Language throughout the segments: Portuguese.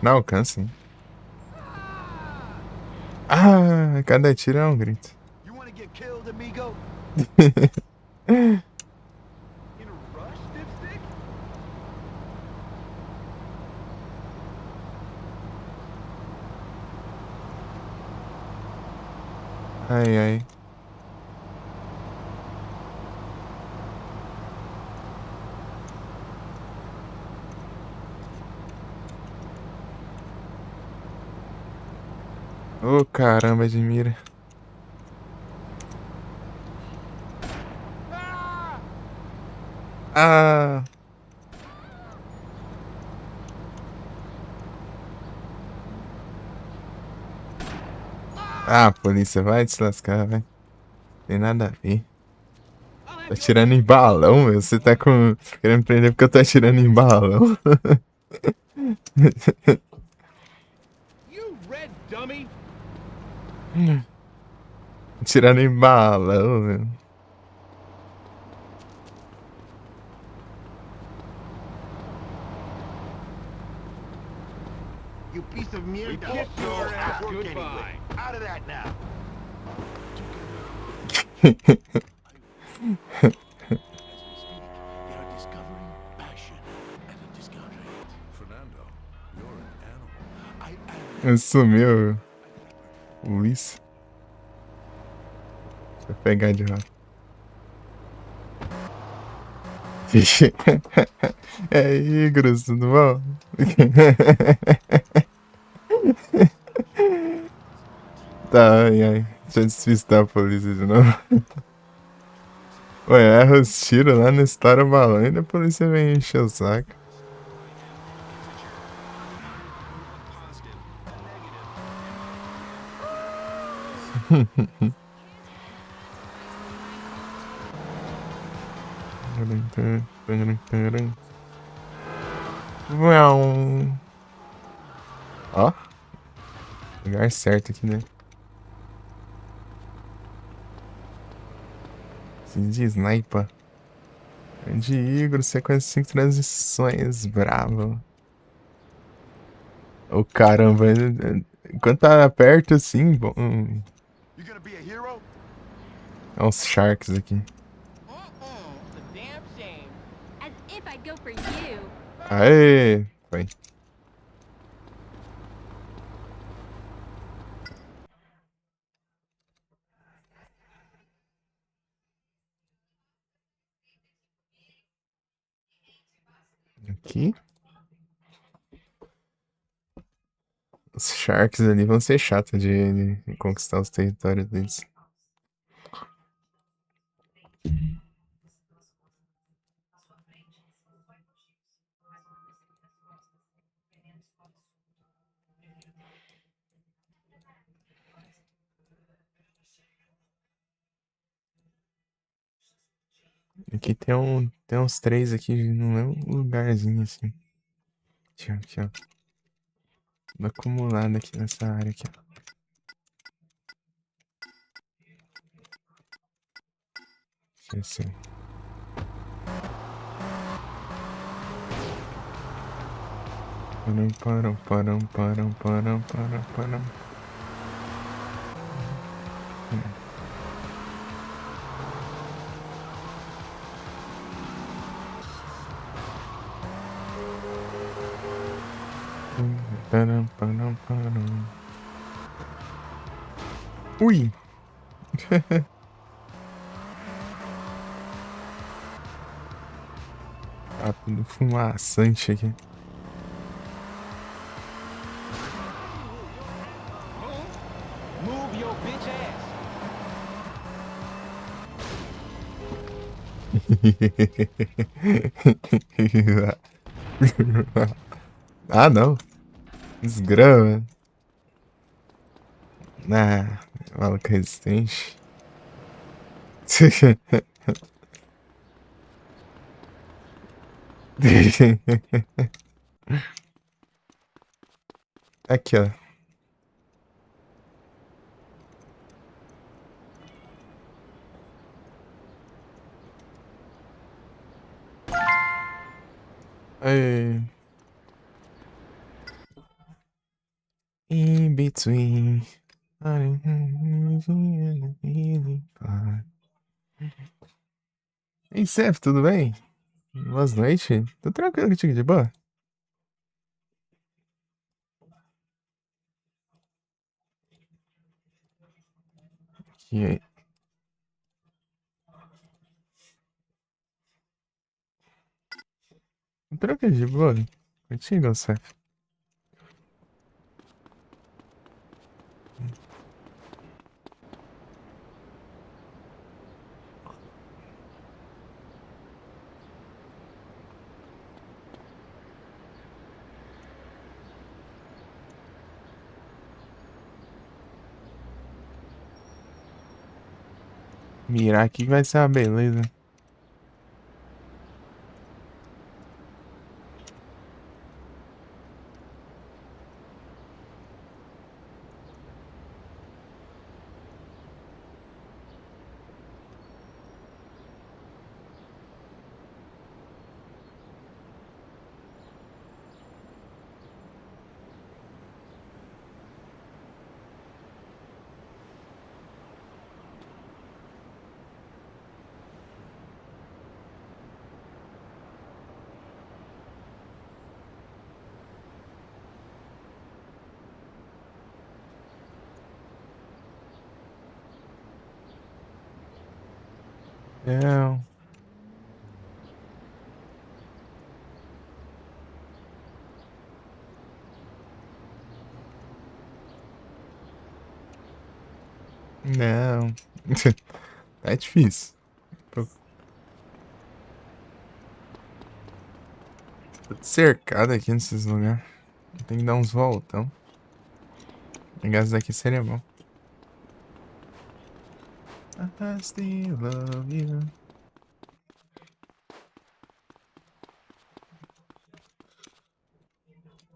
Não alcança, hein? Ah, cada tiro é um grito. You wanna get killed, amigo? In a rush, dipstick? Ai, ai. Ô, caramba, de mira. Ah! Ah, polícia, vai te lascar, vai. Tem nada a ver. Tá atirando em balão, meu. Você tá com... querendo me prender porque eu tô atirando em balão. You red dummy! Atirando em balão, meu. You piece of mierda. Kiss your ass goodbye. Out of that now. Sumiu. Luiz. Deixa eu pegar de volta. E aí, grosso, tudo bom? Tá, ai, ai. Deixa eu despistar a polícia de novo. Ué, erra os tiros lá no estoura balão e a polícia vem encher o saco. Ó, lugar certo aqui, né? De sniper. De Igor, sequência 5 transições, bravo. Ô caramba, enquanto tá perto assim, bom. You gonna be a hero? Olha uns sharks aqui. It's a damn shame. As if I'd go for you. Aê! Foi. Aqui. Os Sharks ali vão ser chatos de conquistar os territórios deles. Aqui tem uns três aqui no mesmo lugarzinho assim. Aqui, ó. Tudo acumulado aqui nessa área aqui, ó. Aqui, assim. Param. Param. Ui! Tá tudo fumaçante aqui. Move your bitch Ah, não. Desgrama. Ah, maluco resistente. Aqui, ó. Ai. In between. Ei, Seth, tudo bem? Boas noites. Tô tranquilo contigo, de boa? Que... Tô tranquilo, de boa. Contigo, Seth. Mirar aqui que vai ser uma beleza. Não. Não. Tá difícil. Tô tô cercado aqui nesses lugares. Tem que dar uns voltão. Pegar essa daqui seria bom. I still love you.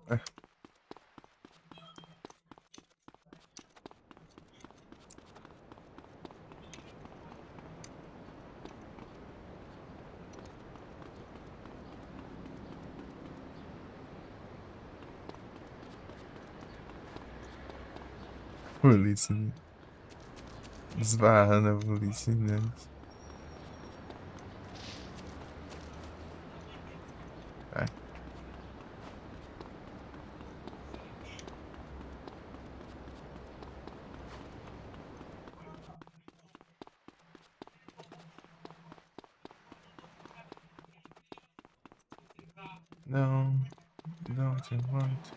Ah, polícia. Né? Esbarrando a polícia. Né? Ah, não. Don't you want.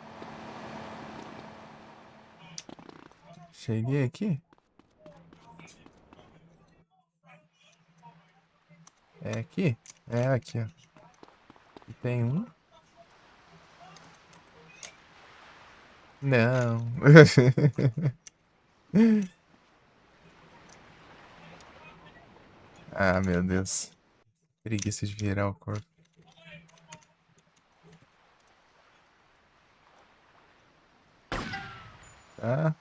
Cheguei aqui? É aqui? É aqui, ó. E tem um? Não. Ah, meu Deus. Preguiça de virar o corpo. Tá?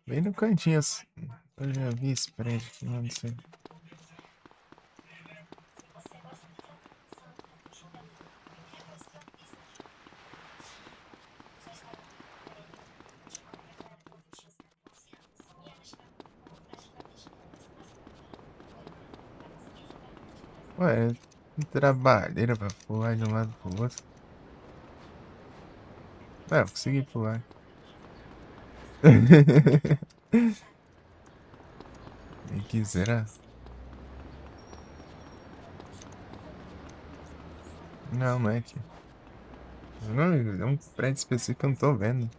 Bem no cantinho assim. Eu já vi esse prédio aqui, não sei. Ué, trabalheira pra pular de um lado pro outro. É, eu consegui pular. Quem quiser. Não, não é aqui. Não, é um prédio específico que eu não tô vendo.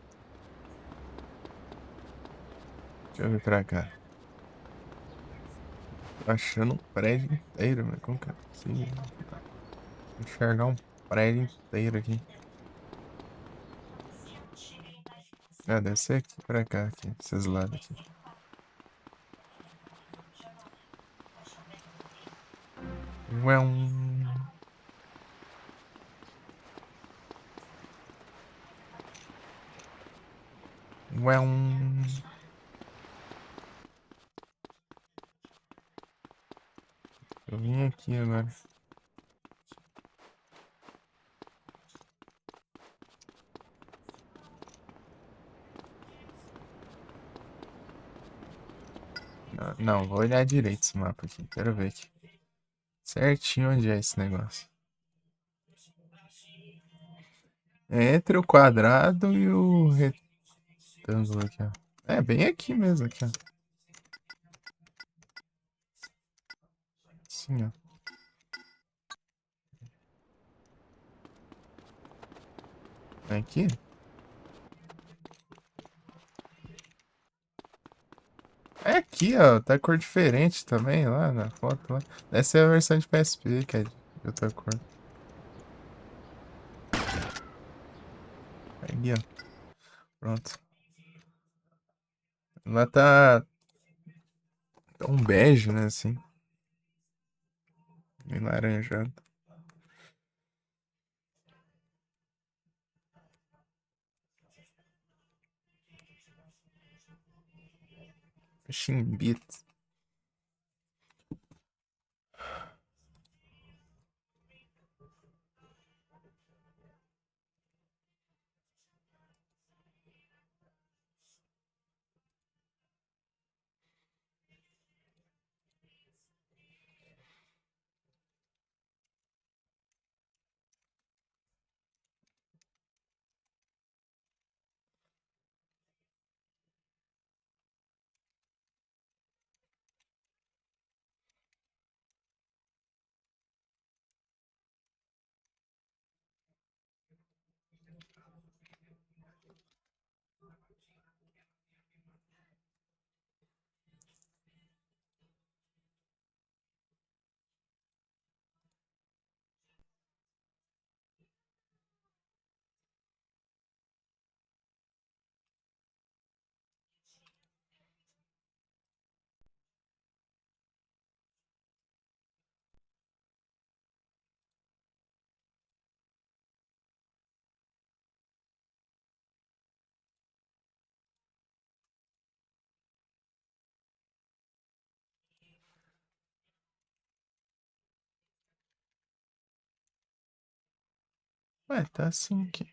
Deixa eu ver pra cá. Tô achando um prédio inteiro, mas como que é possível? Enxergar um prédio inteiro aqui. Ah, deve ser aqui pra cá, aqui, esses lados aqui. Well, well. vim aqui agora. Não, vou olhar direito esse mapa aqui. Quero ver aqui. Certinho onde é esse negócio. É entre o quadrado e o retângulo aqui, ó. É, bem aqui mesmo, aqui, ó. Assim, ó. É aqui? É aqui, ó. Tá cor diferente também lá na foto lá. Essa é a versão de PSP, que é de outra cor. Aí, ó. Pronto. Lá tá um bege, né, assim. Bem laranjado. Chimbito. Ué, tá assim aqui.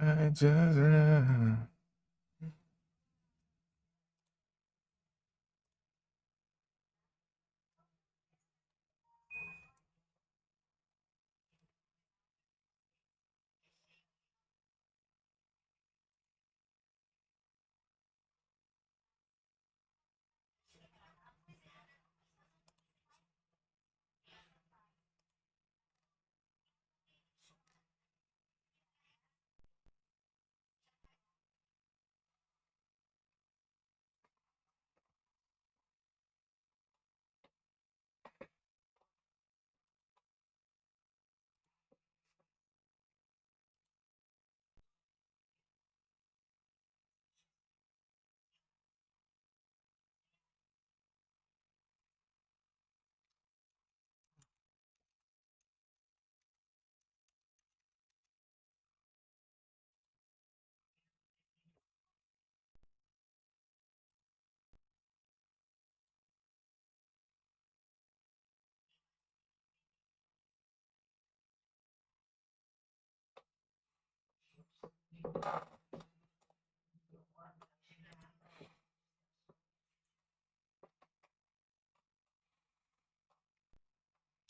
I just run.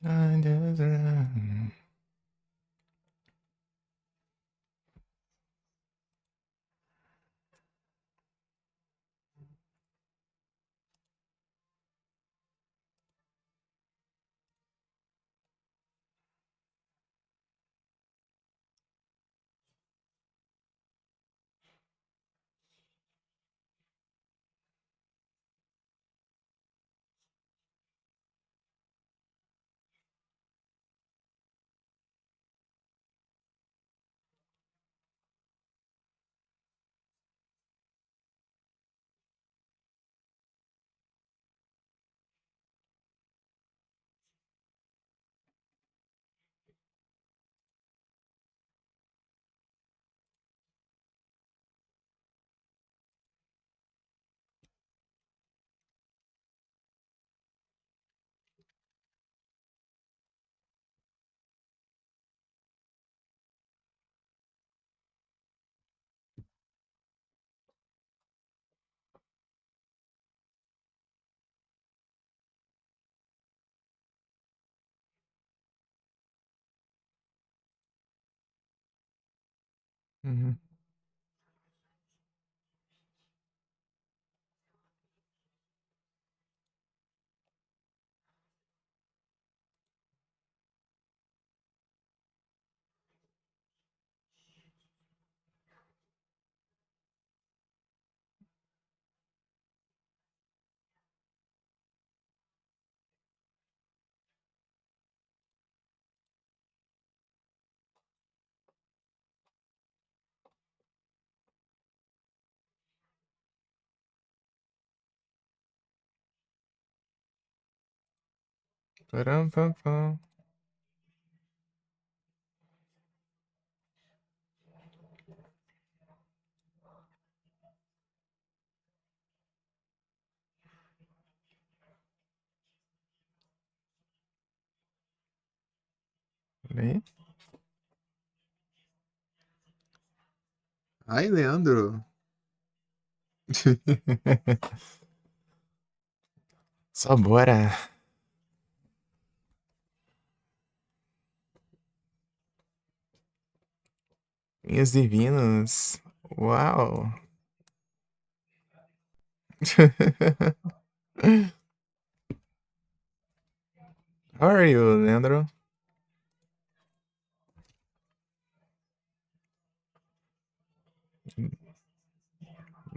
I just run. Mhm. Param-pam-pam. Peraí. Ai, Leandro. Só bora. Vinhos divinos. Uau. How are you, Leandro?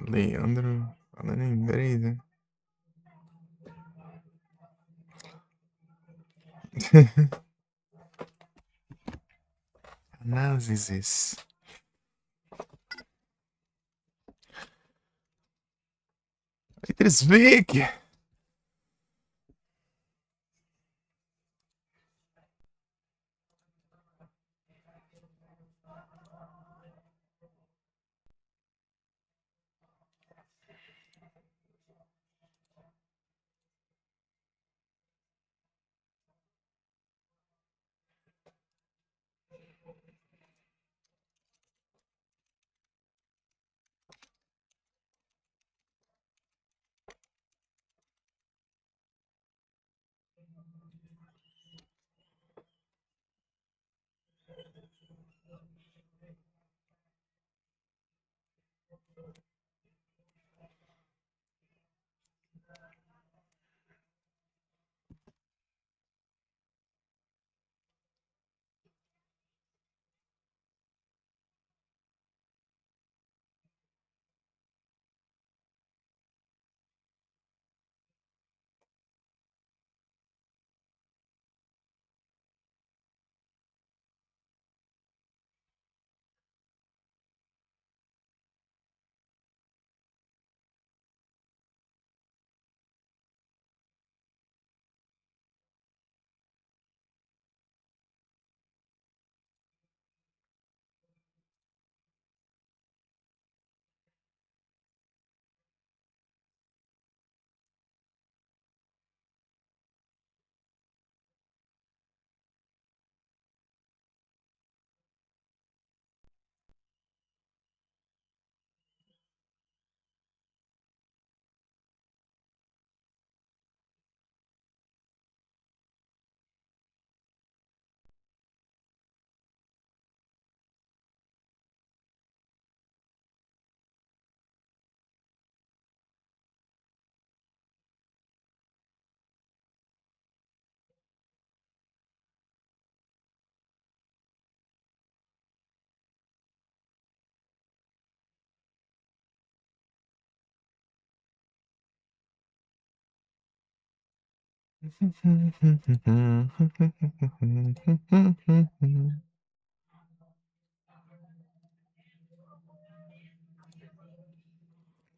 Leandro. Falando em inglês, né? Análises. It's big.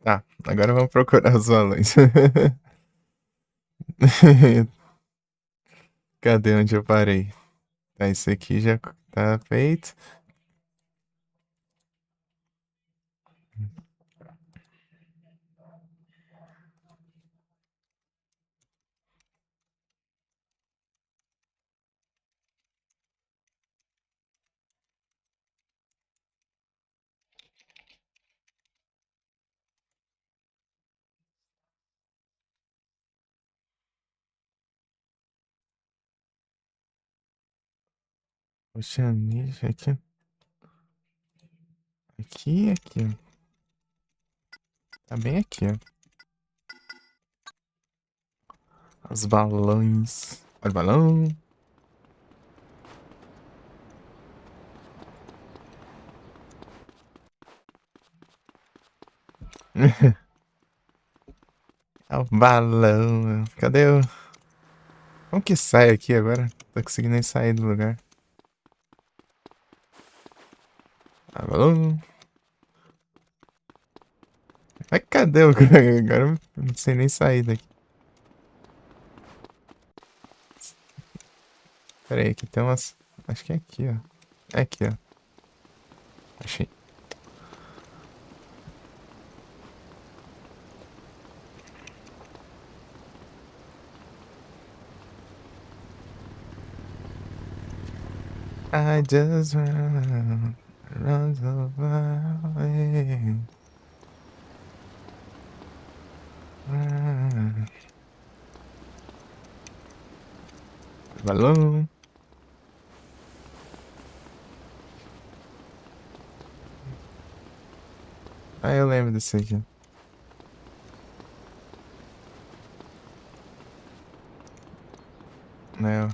Tá, agora vamos procurar os balões. Cadê onde eu parei? Tá, esse aqui já tá feito. Poxa, nicho aqui. Aqui, aqui, ó. Tá bem aqui, ó. Os balões. Olha o balão. É o balão. Cadê o... Como que sai aqui agora? Não tô conseguindo nem sair do lugar. Ah, balão. Mas cadê o... Agora eu não sei nem sair daqui. Pera aí, aqui tem umas... Acho que é aqui, ó. É aqui, ó. Achei. I just run so far away. Balão. Ah, eu lembro desse aqui. Né?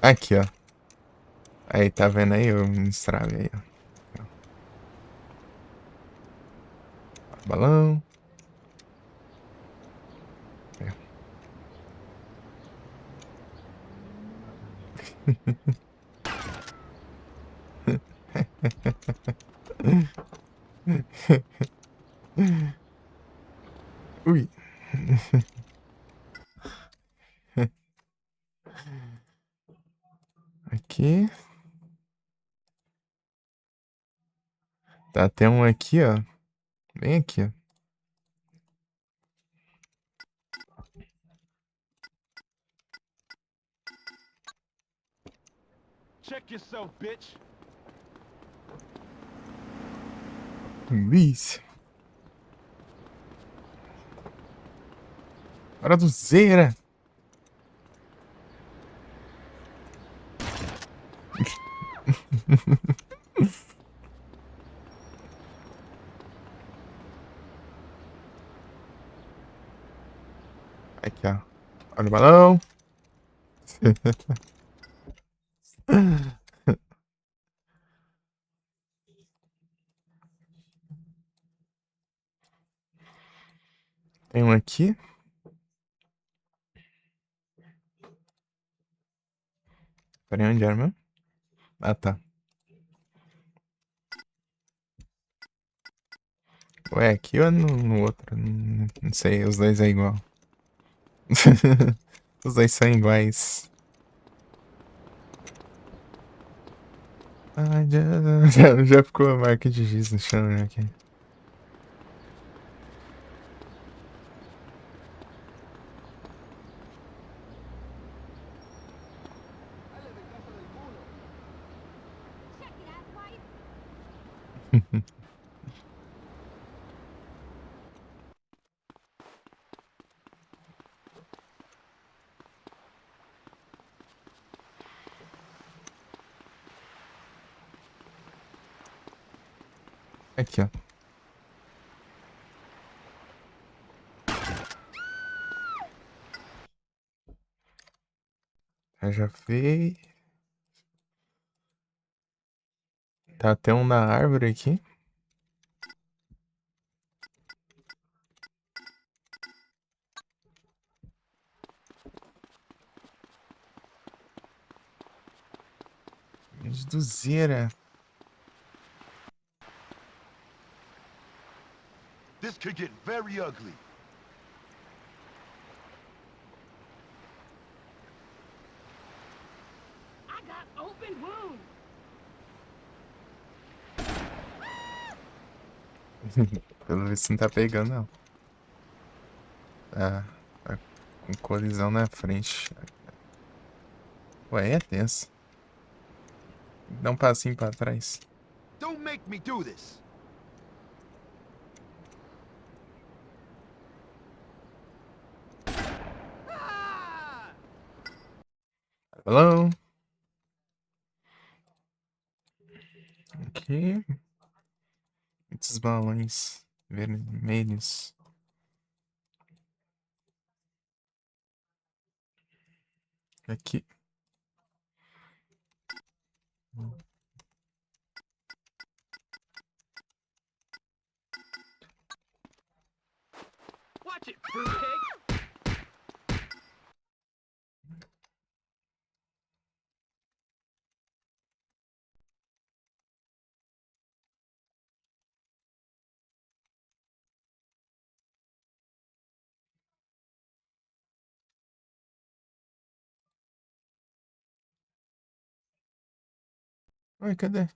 Aqui, ó. Aí, tá vendo aí? Eu me estrago aí, ó. Balão. É. Ui. Aqui. Tá, tem um aqui, ó. Bem aqui, ó. Check yourself, bitch. Luiz. Hora do Zera. Aqui, ó. Olha o balão. Tem um aqui. Peraí, onde era mesmo? Ah, tá. Ué, aqui ou no outro? Não sei, os dois é igual. Os dois são iguais. Ah, já ficou a marca de giz no chão, né, aqui. Check it out, wife. Aqui, ó. Eu já fez. Tá até um na árvore aqui. Reduzeira. This could get very ugly. I got open wounds. Pelo visto não tá pegando, não. Tá com colisão na frente. Ué, é tenso. Dá um passinho pra trás. Don't make me do this. Hello? Aqui. Muitos balões vermelhos. Aqui. Watch it, fruitcake! Oi, cadê?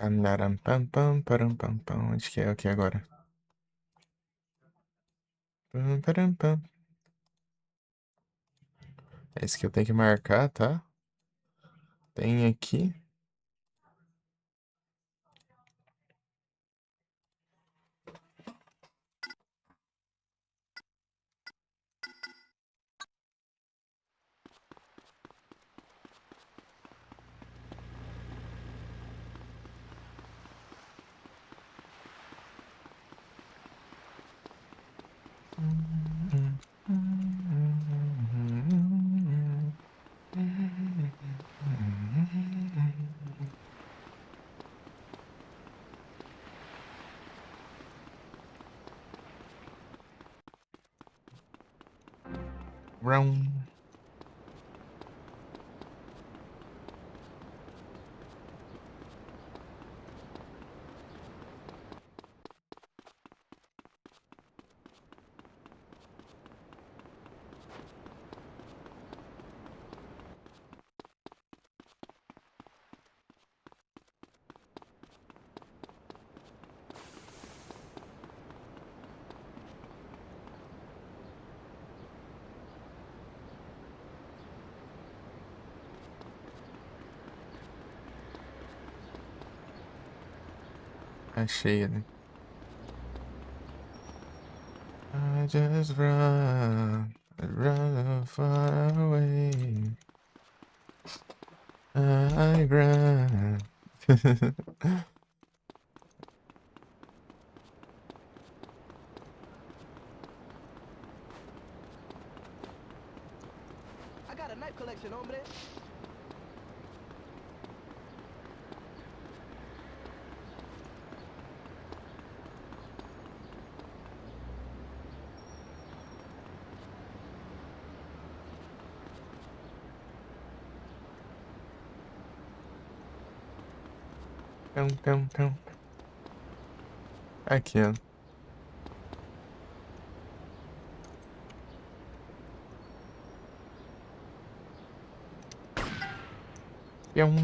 Andaram pam pam param pam pam. Onde que é aqui agora? Pam param pam. Esse que eu tenho que marcar, tá? Tem aqui. Round. Achei ele. I just run far away. I run. I got a knife collection, hombre. Pão, pão, pão. Aqui, ó. Pião.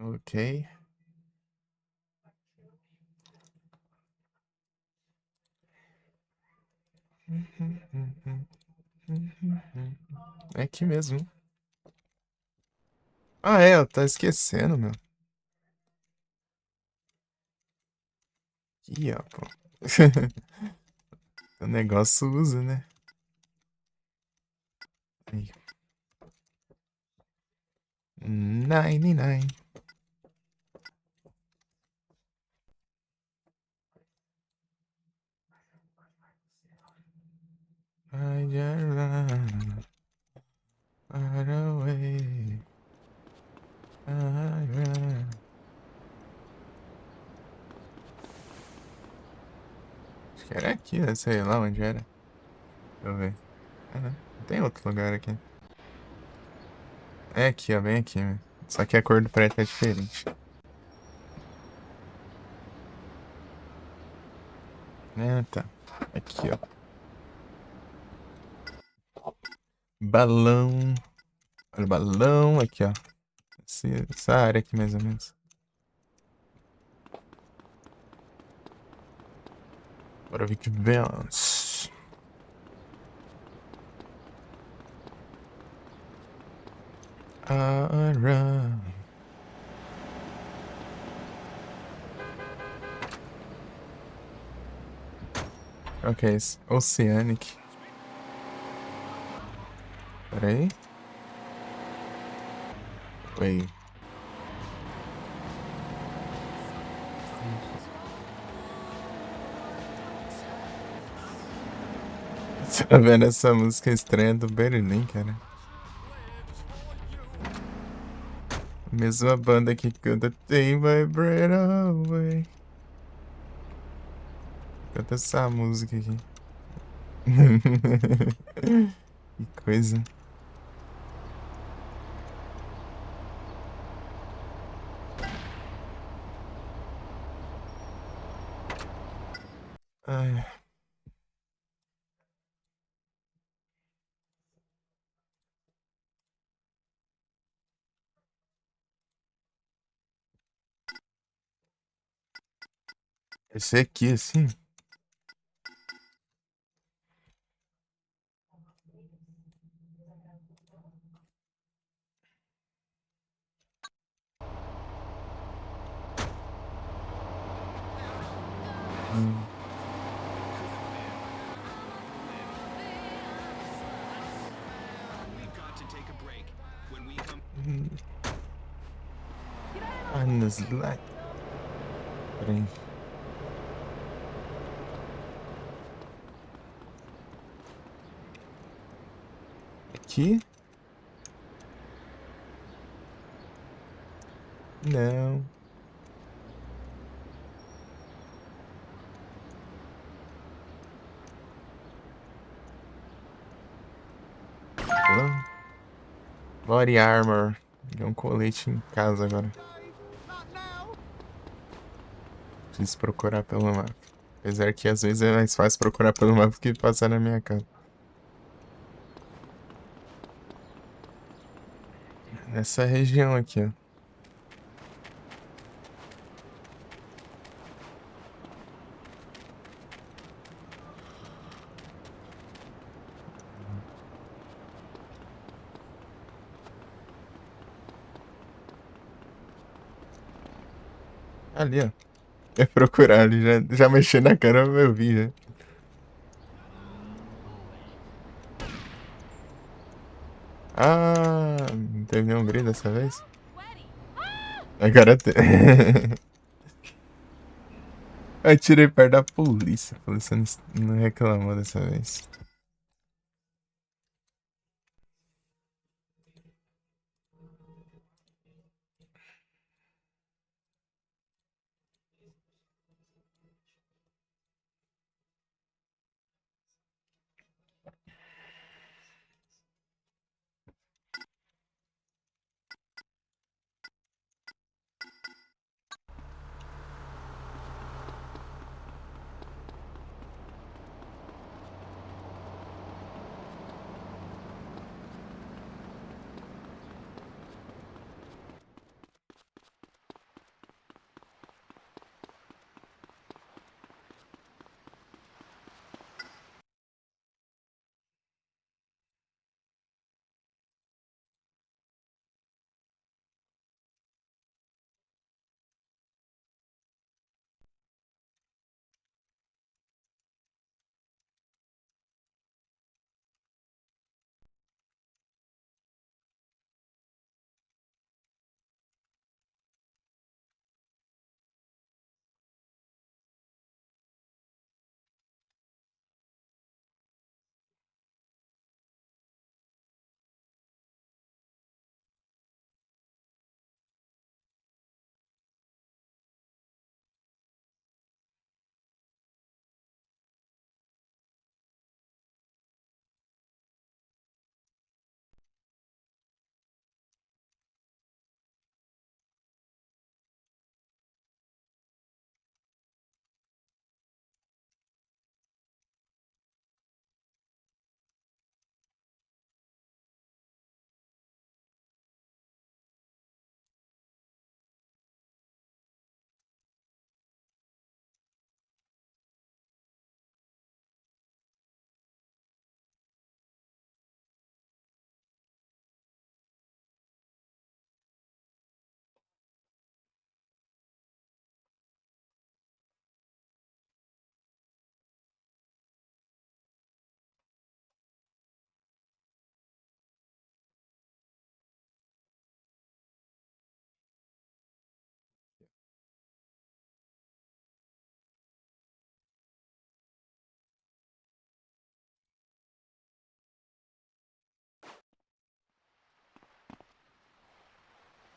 Ok. É aqui mesmo. Ah, é, eu tô esquecendo, meu. Aqui, ó, pô. O negócio usa, né? Aí. 99. I just run far away. I run. Acho que era aqui, né? Sei lá onde era. Deixa eu ver. Ah, não. Tem outro lugar aqui. É aqui, ó, bem aqui, né? Só que a cor do prédio é diferente. É, tá. Aqui, ó. Balão. Olha o balão, aqui, ó. Essa área aqui, mais ou menos. Bora ver que vemos. Ara. Ok, esse. Oceanic. Pera aí. Oi. Tá vendo essa música estranha do Berlim, cara? Mesma banda que canta Take My Breath Away. Canta essa música aqui. Que coisa. Ai. Esse aqui, assim. Hum. Hum. Ah, nos like. Pera aí. Aqui? Não. Body Armor. Tem um colete em casa agora. Preciso procurar pelo mapa. Apesar que às vezes é mais fácil procurar pelo mapa do que passar na minha casa. Nessa região aqui, ó. Ali, ó. É procurar ali, já mexi na câmera, eu vi, já. Ah, não teve nenhum grito dessa vez? Agora tem. Atirei perto da polícia. A polícia não reclamou dessa vez.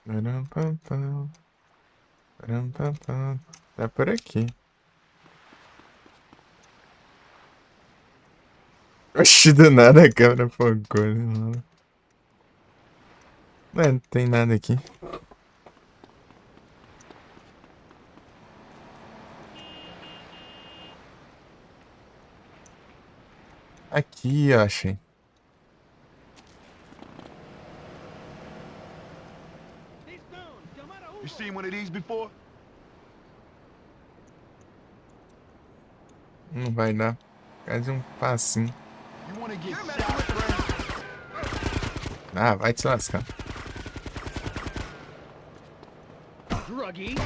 Param, pam, pam. Param, pam, pam. Tá por aqui. Oxi, do nada a câmera focou. Né? Não tem nada aqui. Aqui, eu achei. You seen one of these before? Não vai dar. Quase um passinho. You wanna get shot, friend? Ah, vai te lascar. Druggy.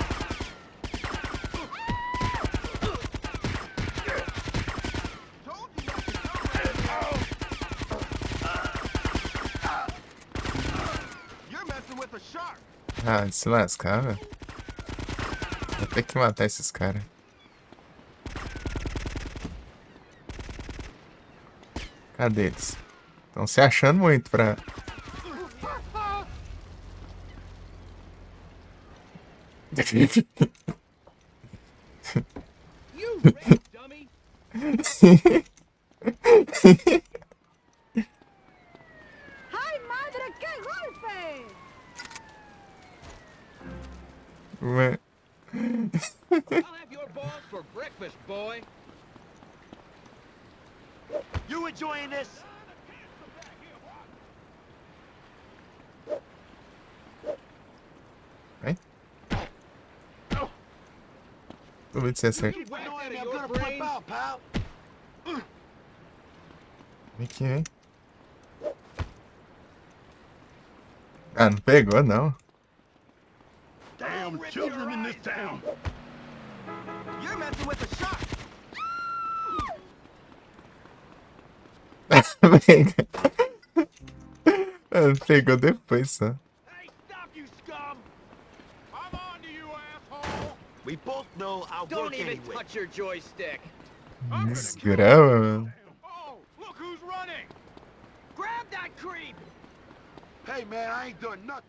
You're messing with a shark. Ah, se lascar, velho. Vou ter que matar esses caras. Cadê eles? Estão se achando muito pra... You ran, dummy. ¡Ay, madre, qué golpe! Ué. I'll have your balls for breakfast, boy. You enjoying this? Vai. Duvido se acerta. Keep annoying me, I'm gonna flip out, pal. Vem aqui, vem. Ah, não pegou, não. Damn children in this town. You're messing with a shark. Ah, pegou depois só. Hey, stop, you scum! I'm on to you, asshole! We both know I'll Don't work even anyway. touch your joystick. Desgrama, mano. Oh, look who's running! Grab that creep. Hey, man, I ain't done nothing.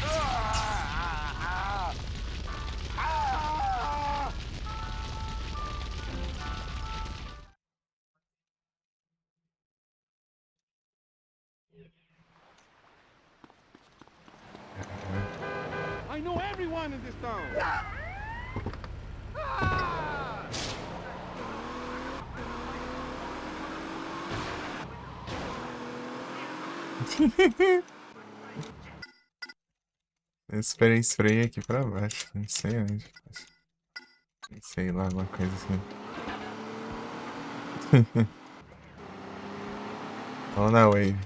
Ah, ah, ah. I know everyone in this town. Eu esperei spray aqui pra baixo. Não sei onde. Sei lá, alguma coisa assim. Vamos na wave.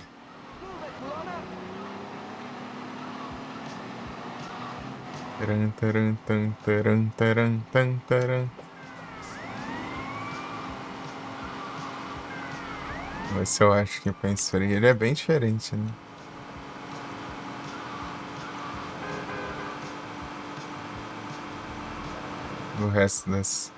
Taran, taran, tan, taran, taran, tan, taran. Vamos ver se eu acho que põe spray. Ele é bem diferente, né? Do resto das.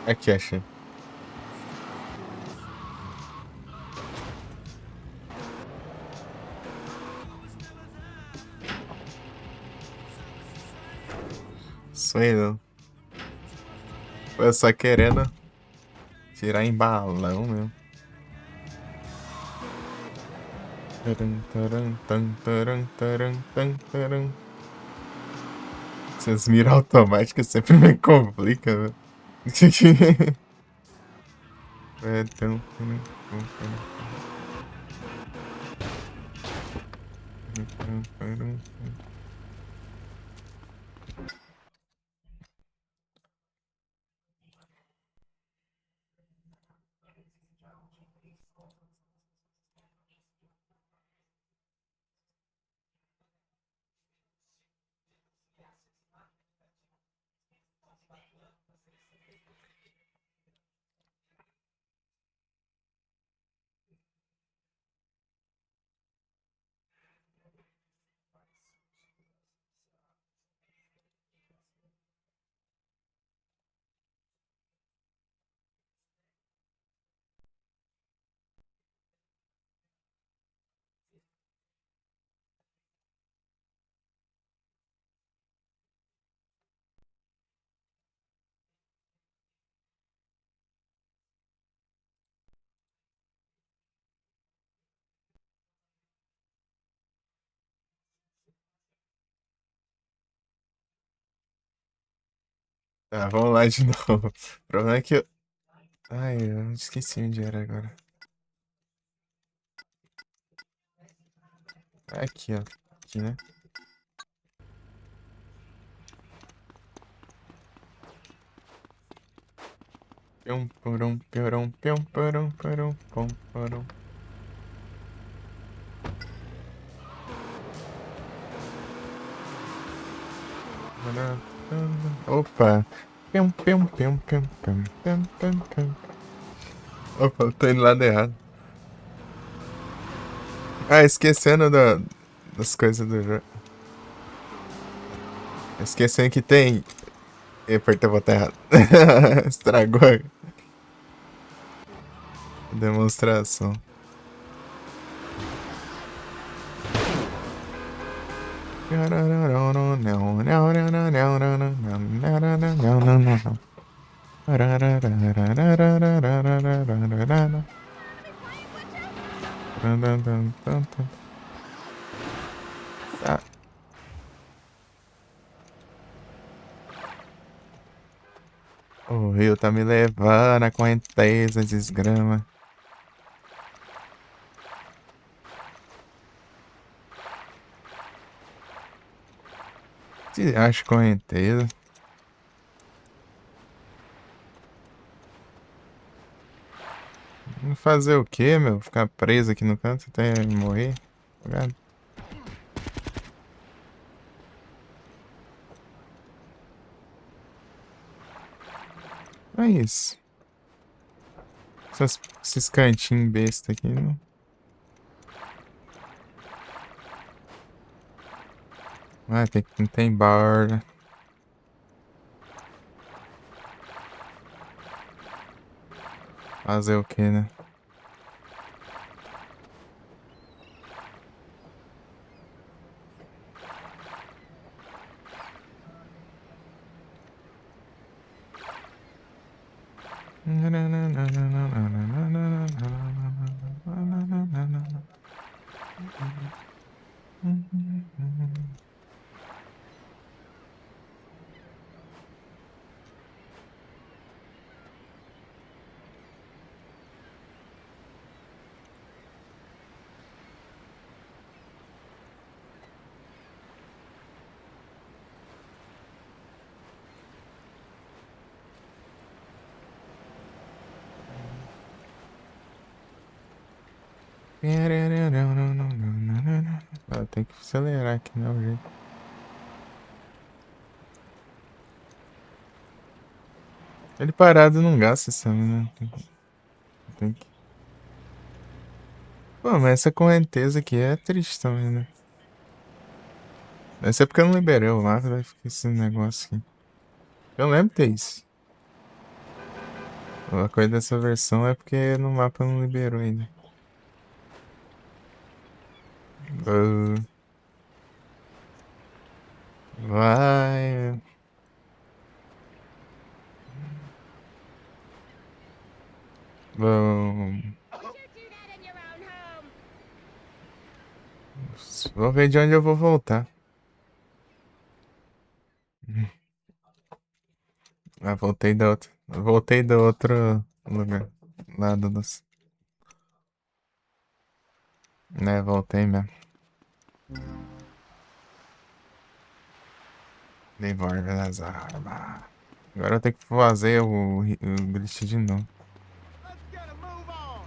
Aqui, achei. Sonhando. Eu só querendo tirar em balão, meu. Taran, taran, tan, taran, taran, tan, taran. Essas miras automáticas sempre me complicam, velho. É tão. Tá, vamos lá de novo. O problema é que eu... Ai, eu esqueci onde era agora. Aqui, ó. Aqui, né? Pium, purum, pium, pium, purum, purum, pum, purum. Opa! Pium, pium, pium, pium, pium, pium, pium, pium. Opa, eu tô indo lá errado. Ah, esquecendo das coisas do jogo. Esquecendo que tem. Eu apertei o botão errado. Estragou a demonstração. Ah. O rio tá me levando a correnteza, desgrama. Se acha correnteza. Fazer o quê, meu? Ficar preso aqui no canto até morrer? Obrigado. É isso. Esses cantinhos besta aqui, não. Ah, não tem bar. Fazer o que, né? Ah, tem que acelerar aqui, não é o jeito. Ele parado não gasta essa, né? Tem que... Pô, mas essa correnteza aqui é triste também, né? Deve ser porque eu não liberei o mapa, vai ficar esse negócio aqui. Eu lembro de ter isso. A coisa dessa versão é porque no mapa não liberou ainda. Vai. Vamos. Vou ver de onde eu vou voltar. Ah, voltei da outra. Voltei do outro lugar. Lado dos. Né, voltei mesmo. Devolve as armas. Agora eu tenho que fazer o glitch de novo. Let's get a move on.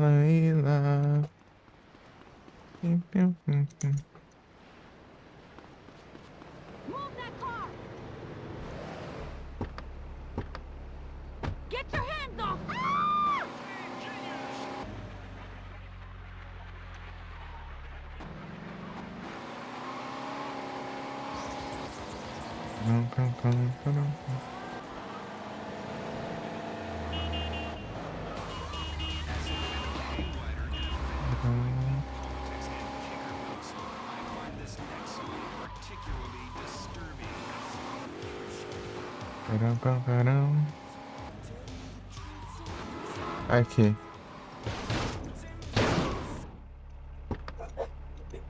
Laila. Pim, pim, pim, pim. Move that car! Get your hands off! Ah! Pum, pum, pum, pum, pum. Param, pam, param. Aqui.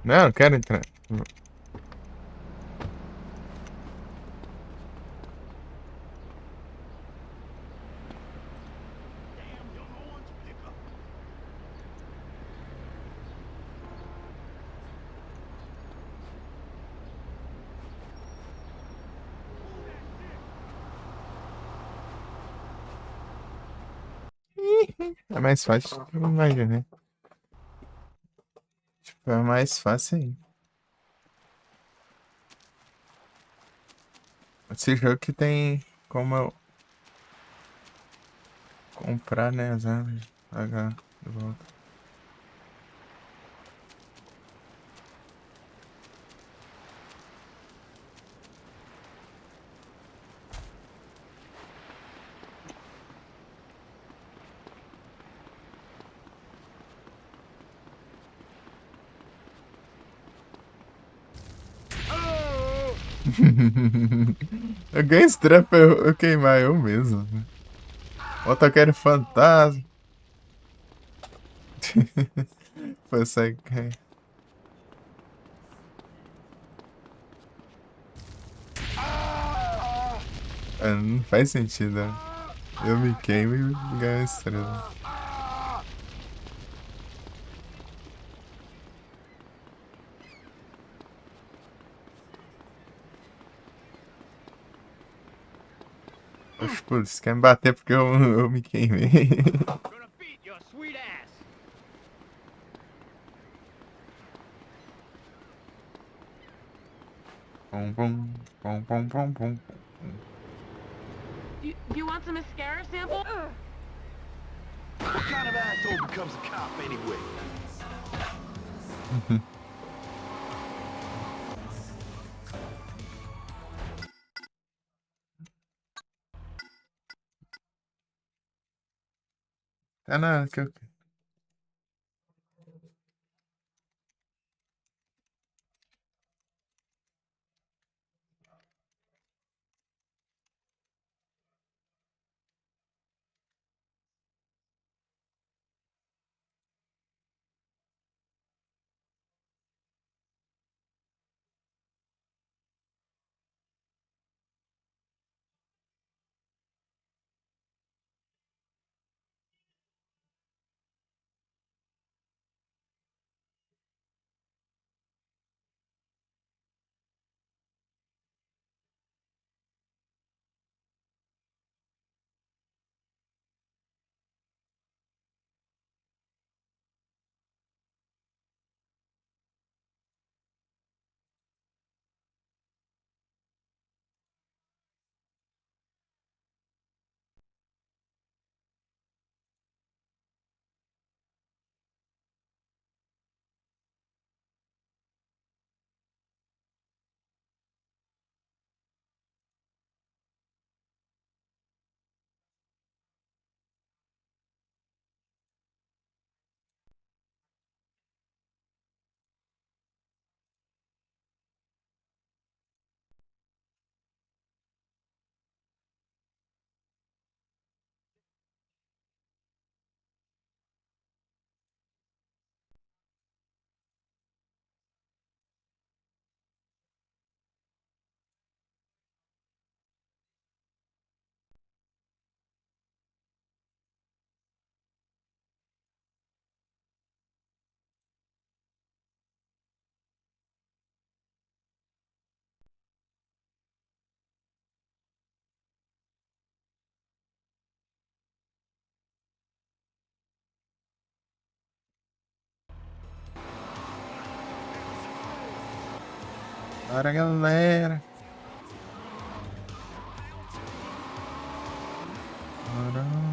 Não, eu quero entrar. Damn young orange picker. É mais fácil do que eu imaginei. Tipo, é mais fácil aí. Esse jogo que tem como eu comprar, né, as armas. Pagar de volta. Eu ganhei esse trap pra eu queimar eu mesmo. Motoqueiro fantasma. Foi sai. Não faz sentido, né? Eu me queimo e ganho estrela. Oxe, pô, você quer me bater porque eu me queimei. Gonna beat your sweet ass. Pum, pum, pum, pum, pum, pum. Do you want some mascara sample? What kind of asshole becomes a cop anyway? Tá na. Que eu... Bora, galera. Bora.